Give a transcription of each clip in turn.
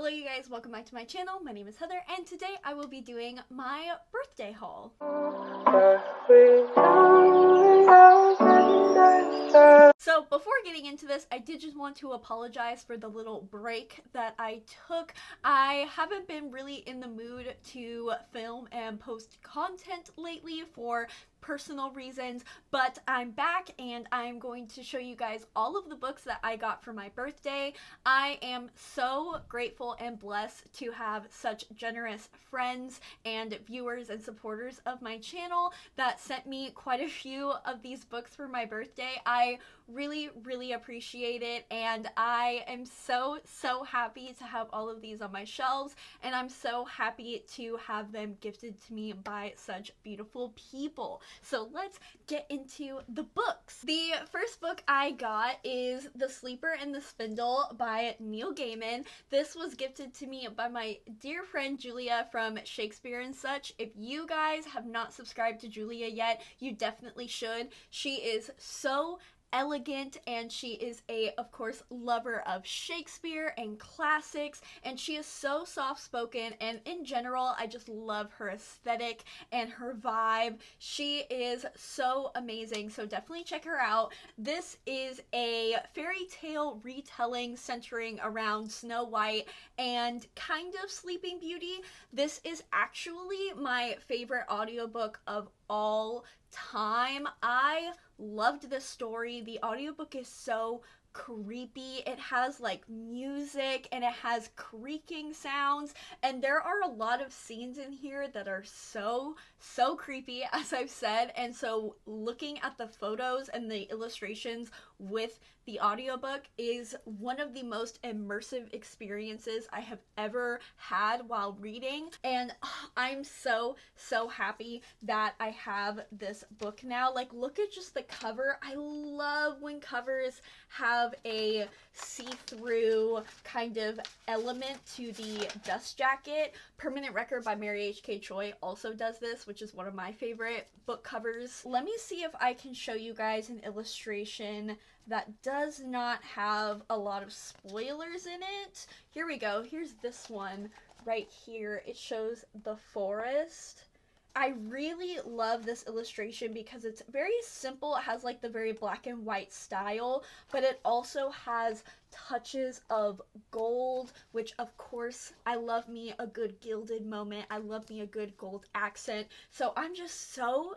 Hello you guys, welcome back to my channel. My name is Heather and today I will be doing my birthday haul. So before getting into this, I did just want to apologize for the little break that I took. I haven't been really in the mood to film and post content lately for personal reasons, but I'm back and I'm going to show you guys all of the books that I got for my birthday. I am so grateful and blessed to have such generous friends and viewers and supporters of my channel that sent me quite a few of these books for my birthday. I really appreciate it, and I am so happy to have all of these on my shelves, and I'm so happy to have them gifted to me by such beautiful people. So let's get into the books. The first book I got is The Sleeper and the Spindle by Neil Gaiman. This was gifted to me by my dear friend Julia from Shakespeare and Such. If you guys have not subscribed to Julia yet, you definitely should. She is so elegant, and she is of course, lover of Shakespeare and classics, and she is so soft-spoken, and in general, I just love her aesthetic and her vibe. She is so amazing, so definitely check her out. This is a fairy tale retelling centering around Snow White and kind of Sleeping Beauty. This is actually my favorite audiobook of all time. I loved this story. The audiobook is so creepy. It has like music and it has creaking sounds, and there are a lot of scenes in here that are so creepy, as I've said, and so looking at the photos and the illustrations with the audiobook is one of the most immersive experiences I have ever had while reading, and I'm so happy that I have this book now. Like, look at just the cover. I love when covers have a see-through kind of element to the dust jacket. Permanent Record by Mary H.K. Choi also does this, which is one of my favorite book covers. Let me see if I can show you guys an illustration that does not have a lot of spoilers in it. Here we go. Here's this one right here. It shows the forest. I really love this illustration because it's very simple. It has like the very black and white style, but it also has touches of gold, which of course, I love me a good gilded moment. I love me a good gold accent. So I'm just so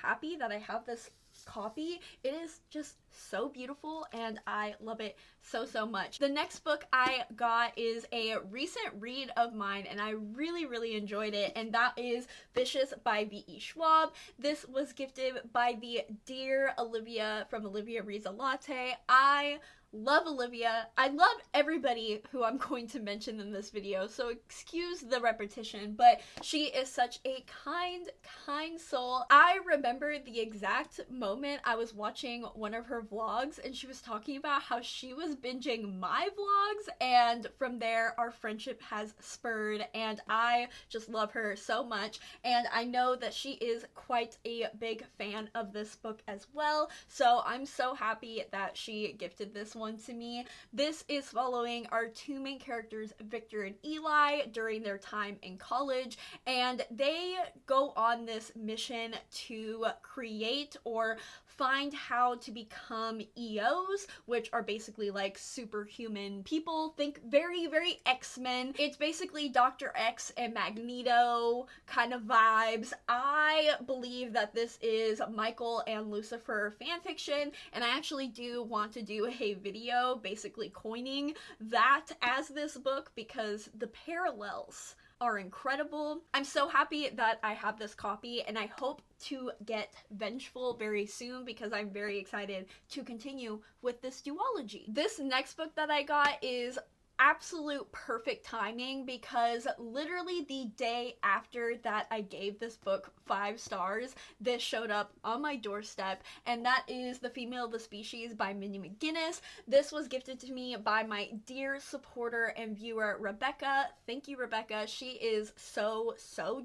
happy that I have this copy. It is just so beautiful and I love it so much. The next book I got is a recent read of mine and I really enjoyed it, and that is Vicious by V.E. Schwab. This was gifted by the dear Olivia from Olivia Reads a Latte. I love Olivia. I love everybody who I'm going to mention in this video, so excuse the repetition, but she is such a kind soul. I remember the exact moment I was watching one of her vlogs and she was talking about how she was binging my vlogs, and from there our friendship has spurred, and I just love her so much, and I know that she is quite a big fan of this book as well, so I'm so happy that she gifted this one to me. This is following our two main characters, Victor and Eli, during their time in college, and they go on this mission to create or find how to become EOs, which are basically like superhuman people. Think very X-Men. It's basically Dr. X and Magneto kind of vibes. I believe that this is Michael and Lucifer fanfiction, and I actually do want to do a video basically coining that as this book because the parallels are incredible. I'm so happy that I have this copy, and I hope to get Vengeful very soon because I'm very excited to continue with this duology. This next book that I got is absolute perfect timing because literally the day after that I gave this book 5 stars, this showed up on my doorstep, and that is The Female of the Species by Minnie McGinnis. This was gifted to me by my dear supporter and viewer Rebecca. Thank you, Rebecca. She is so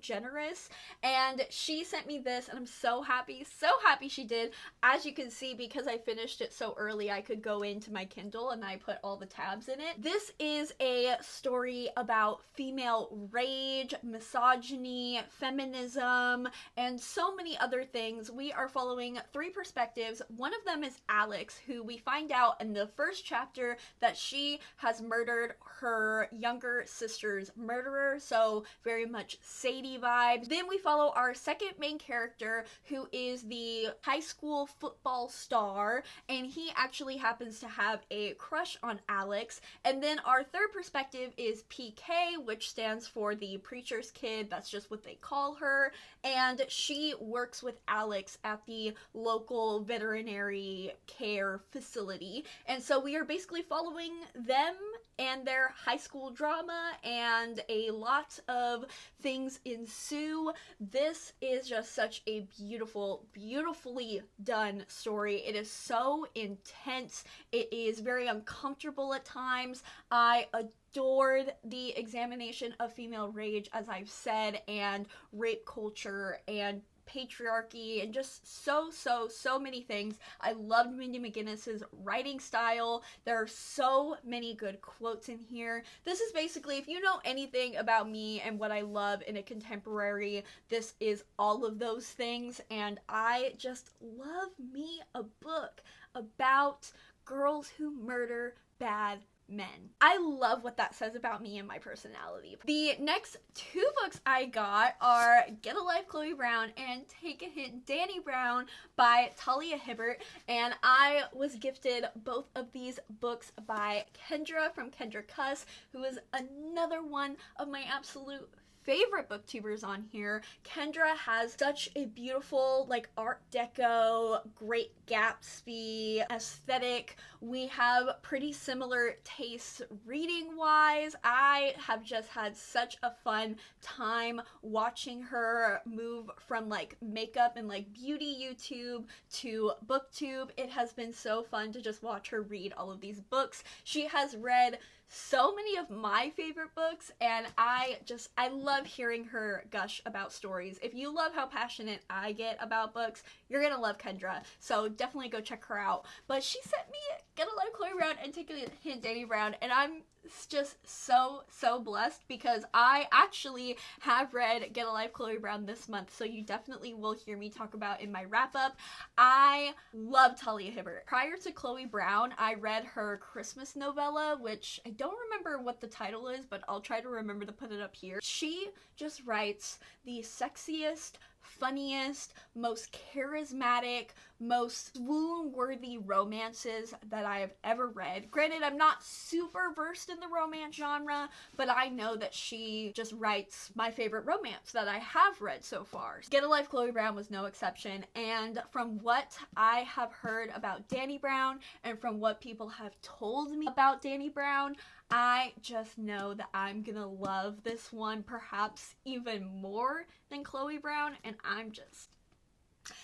generous, and she sent me this, and I'm so happy she did. As you can see, because I finished it so early, I could go into my Kindle and I put all the tabs in it. This is a story about female rage, misogyny, feminism, and so many other things. We are following 3 perspectives. One of them is Alex, who we find out in the first chapter that she has murdered her younger sister's murderer, so very much Sadie vibes. Then we follow our second main character, who is the high school football star, and he actually happens to have a crush on Alex. And then our third perspective is PK, which stands for the preacher's kid. That's just what they call her, and she works with Alex at the local veterinary care facility. And so we are basically following them and their high school drama, and a lot of things ensue. This is just such a beautiful, beautifully done story. It is so intense. It is very uncomfortable at times. I adored the examination of female rage, as I've said, and rape culture and patriarchy and just so many things. I loved Mindy McGinnis's writing style. There are so many good quotes in here. This is basically, if you know anything about me and what I love in a contemporary, this is all of those things, and I just love me a book about girls who murder bad men. I love what that says about me and my personality. The next 2 books I got are Get a Life, Chloe Brown, and Take a Hint, Danny Brown by Talia Hibbert, and I was gifted both of these books by Kendra from Kendra Cuss, who is another one of my absolute favorite booktubers on here. Kendra has such a beautiful, like, Art Deco, Great Gatsby aesthetic. We have pretty similar tastes reading wise. I have just had such a fun time watching her move from like makeup and like beauty YouTube to booktube. It has been so fun to just watch her read all of these books. She has read so many of my favorite books, and I love hearing her gush about stories. If you love how passionate I get about books, you're gonna love Kendra, so definitely go check her out. But she sent me Get a Life, Chloe Brown, and Take a Hint, Danny Brown, and I'm just so blessed because I actually have read Get a Life, Chloe Brown this month, so you definitely will hear me talk about in my wrap-up. I love Talia Hibbert. Prior to Chloe Brown, I read her Christmas novella, which I don't remember what the title is, but I'll try to remember to put it up here. She just writes the sexiest, funniest, most charismatic, most swoon-worthy romances that I have ever read. Granted, I'm not super versed in the romance genre, but I know that she just writes my favorite romance that I have read so far. Get a Life, Chloe Brown was no exception, and from what I have heard about Danny Brown and from what people have told me about Danny Brown, I just know that I'm gonna love this one perhaps even more than Chloe Brown, and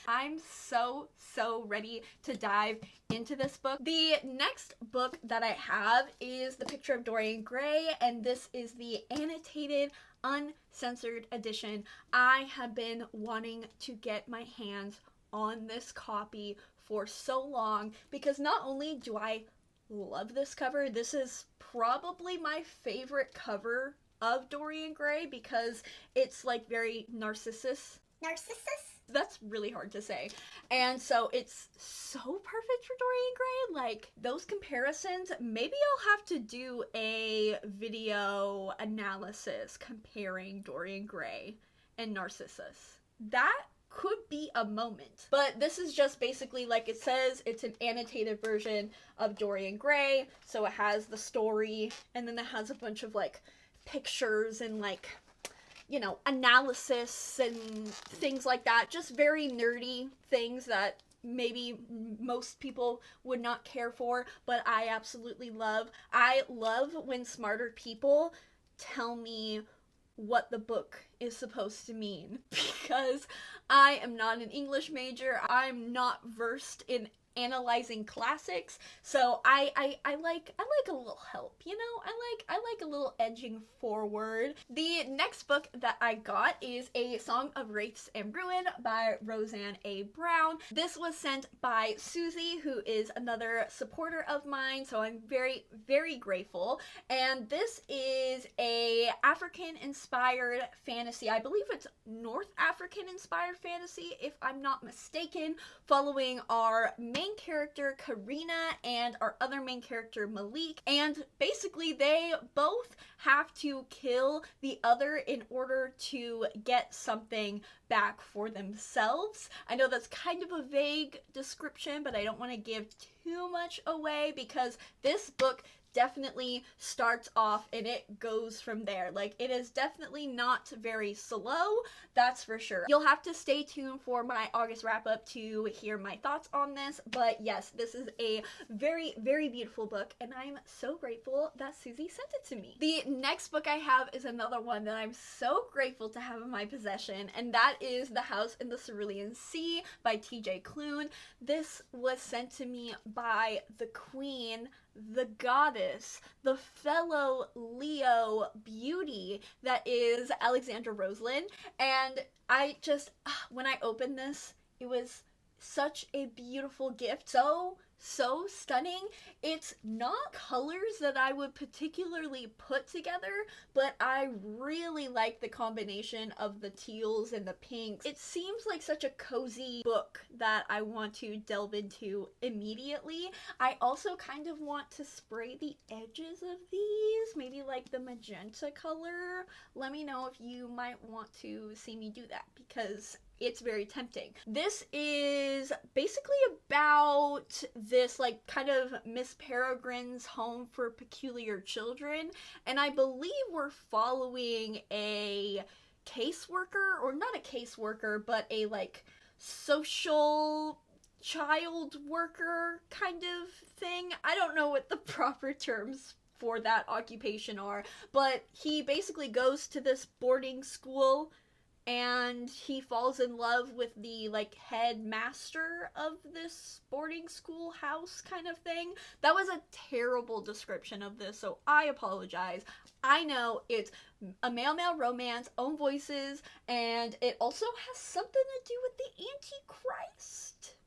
I'm so ready to dive into this book. The next book that I have is The Picture of Dorian Gray, and this is the annotated, uncensored edition. I have been wanting to get my hands on this copy for so long because not only do I love this cover, this is probably my favorite cover of Dorian Gray because it's like very narcissus. That's really hard to say. And so it's so perfect for Dorian Gray. Like, those comparisons, maybe I'll have to do a video analysis comparing Dorian Gray and Narcissus. That could be a moment. But this is just basically, like it says, it's an annotated version of Dorian Gray. So it has the story, and then it has a bunch of, like, pictures and, like, you know, analysis and things like that. Just very nerdy things that maybe most people would not care for, but I absolutely love. I love when smarter people tell me what the book is supposed to mean, because I am not an English major. I'm not versed in analyzing classics, so I like a little help, you know? I like a little edging forward. The next book that I got is A Song of Wraiths and Ruin by Roseanne A. Brown. This was sent by Susie, who is another supporter of mine, so I'm very, very grateful. And this is a African-inspired fantasy. I believe it's North African-inspired fantasy, if I'm not mistaken, following our main character, Karina, and our other main character, Malik. And basically, they both have to kill the other in order to get something back for themselves. I know that's kind of a vague description, but I don't want to give too much away because this book definitely starts off and it goes from there. Like, it is definitely not very slow, that's for sure. You'll have to stay tuned for my August wrap-up to hear my thoughts on this, but yes, this is a very, very beautiful book, and I'm so grateful that Susie sent it to me. The next book I have is another one that I'm so grateful to have in my possession, and that is The House in the Cerulean Sea by TJ Klune. This was sent to me by the Queen, the goddess, the fellow Leo beauty that is Alexandra Roseland, and I just, when I opened this, it was such a beautiful gift. So stunning. It's not colors that I would particularly put together, but I really like the combination of the teals and the pinks. It seems like such a cozy book that I want to delve into immediately. I also kind of want to spray the edges of these, maybe like the magenta color. Let me know if you might want to see me do that, because it's very tempting. This is basically about this like kind of Miss Peregrine's home for peculiar children, and I believe we're following a caseworker, or not a caseworker, but a like social child worker kind of thing. I don't know what the proper terms for that occupation are, but he basically goes to this boarding school and he falls in love with the like headmaster of this boarding school house kind of thing. That was a terrible description of this, so I apologize. I know it's a male-male romance, own voices, and it also has something to do with the Antichrist.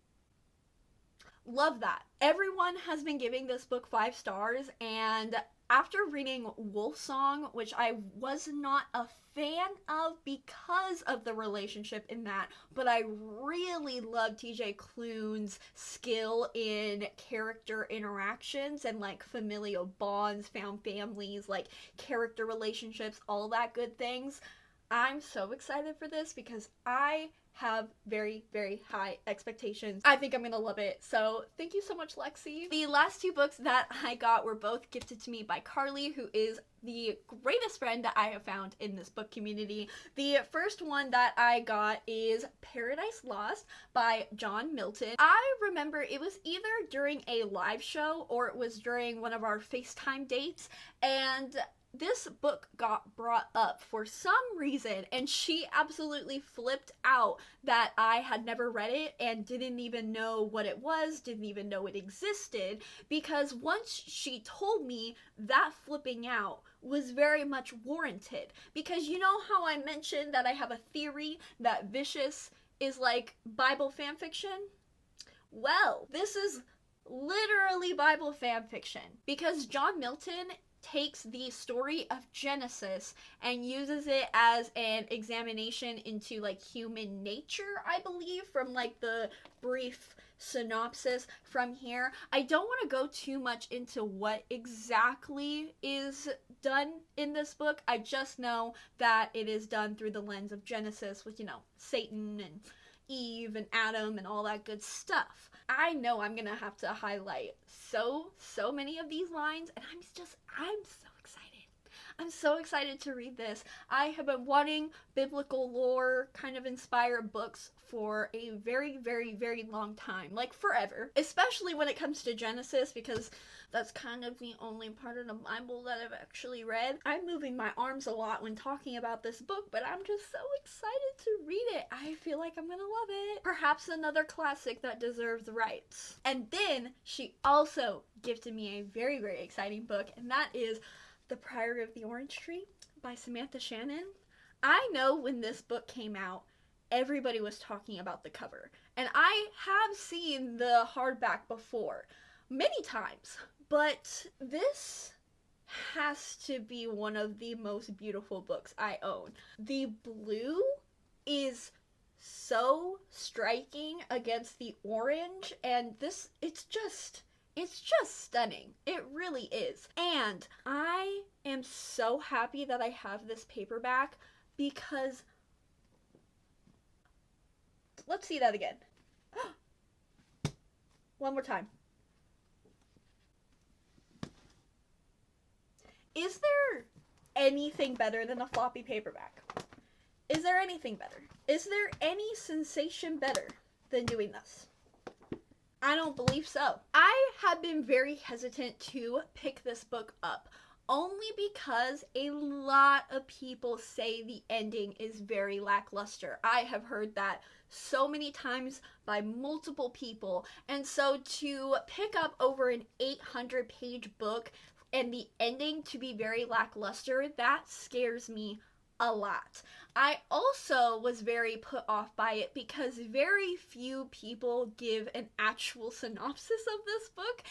Love that. Everyone has been giving this book 5 stars, and after reading Wolfsong, which I was not a fan of because of the relationship in that, but I really love TJ Klune's skill in character interactions and like familial bonds, found families, like character relationships, all that good things. I'm so excited for this because I have very, very high expectations. I think I'm gonna love it. So thank you so much, Lexi. The last 2 books that I got were both gifted to me by Carly, who is the greatest friend that I have found in this book community. The first one that I got is Paradise Lost by John Milton. I remember it was either during a live show or it was during one of our FaceTime dates, and this book got brought up for some reason, and she absolutely flipped out that I had never read it and didn't even know what it was, didn't even know it existed, because once she told me, that flipping out was very much warranted. Because you know how I mentioned that I have a theory that Vicious is like Bible fanfiction? Well, this is literally Bible fanfiction, because John Milton takes the story of Genesis and uses it as an examination into like human nature, I believe, from like the brief synopsis from here. I don't want to go too much into what exactly is done in this book. I just know that it is done through the lens of Genesis with, you know, Satan and Eve and Adam and all that good stuff. I know I'm gonna have to highlight so many of these lines, and I'm so excited. I'm so excited to read this. I have been wanting biblical lore kind of inspired books for a very, very, very long time. Like forever. Especially when it comes to Genesis, because that's kind of the only part of the Bible that I've actually read. I'm moving my arms a lot when talking about this book, but I'm just so excited to read it. I feel like I'm gonna love it. Perhaps another classic that deserves rights. And then she also gifted me a very, very exciting book, and that is The Priory of the Orange Tree by Samantha Shannon. I know when this book came out, everybody was talking about the cover. And I have seen the hardback before, many times. But this has to be one of the most beautiful books I own. The blue is so striking against the orange, and it's just stunning. It really is. And I am so happy that I have this paperback because, let's see that again. One more time. Is there anything better than a floppy paperback? Is there anything better? Is there any sensation better than doing this? I don't believe so. I have been very hesitant to pick this book up, only because a lot of people say the ending is very lackluster. I have heard that so many times by multiple people, and so to pick up over an 800-page book and the ending to be very lackluster, that scares me a lot. I also was very put off by it because very few people give an actual synopsis of this book.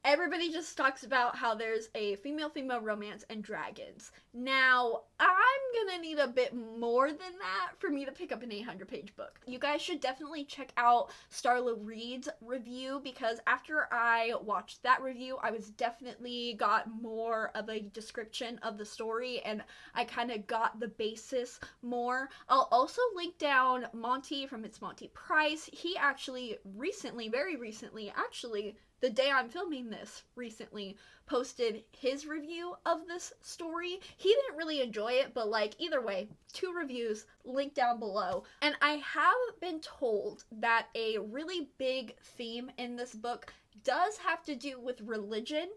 Everybody just talks about how there's a female-female romance and dragons. Now, I'm gonna need a bit more than that for me to pick up an 800-page book. You guys should definitely check out Starla Reed's review, because after I watched that review, I was definitely got more of a description of the story, and I kind of got the basis more. I'll also link down Monty from It's Monty Price. He actually recently, very recently, actually, the day I'm filming this recently, posted his review of this story. He didn't really enjoy it, but like either way, 2 reviews linked down below. And I have been told that a really big theme in this book does have to do with religion,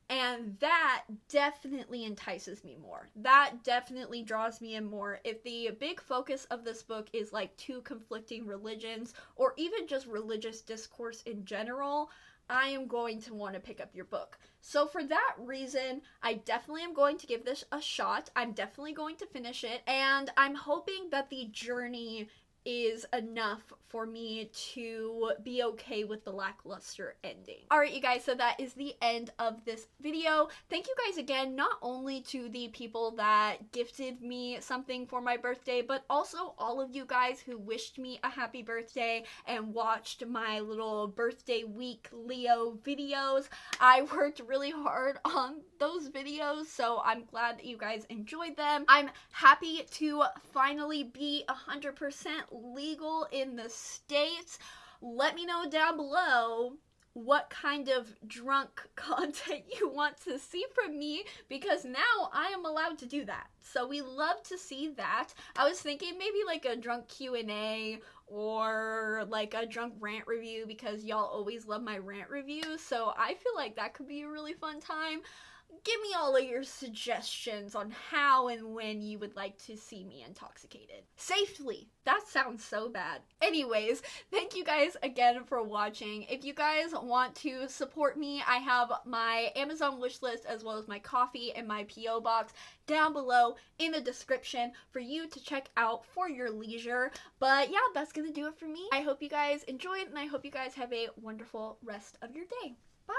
and that definitely entices me more. That definitely draws me in more. If the big focus of this book is like 2 conflicting religions, or even just religious discourse in general, I am going to want to pick up your book. So for that reason, I definitely am going to give this a shot. I'm definitely going to finish it, and I'm hoping that the journey is enough for me to be okay with the lackluster ending. Alright, you guys, so that is the end of this video. Thank you guys again, not only to the people that gifted me something for my birthday, but also all of you guys who wished me a happy birthday and watched my little birthday week Leo videos. I worked really hard on those videos, so I'm glad that you guys enjoyed them. I'm happy to finally be 100% legal in the States. Let me know down below what kind of drunk content you want to see from me, because now I am allowed to do that. So we love to see that. I was thinking maybe like a drunk Q&A or like a drunk rant review, because y'all always love my rant reviews, so I feel like that could be a really fun time. Give me all of your suggestions on how and when you would like to see me intoxicated. Safely. That sounds so bad. Anyways, thank you guys again for watching. If you guys want to support me, I have my Amazon wishlist as well as my coffee and my P.O. box down below in the description for you to check out for your leisure. But yeah, that's gonna do it for me. I hope you guys enjoyed, and I hope you guys have a wonderful rest of your day. Bye!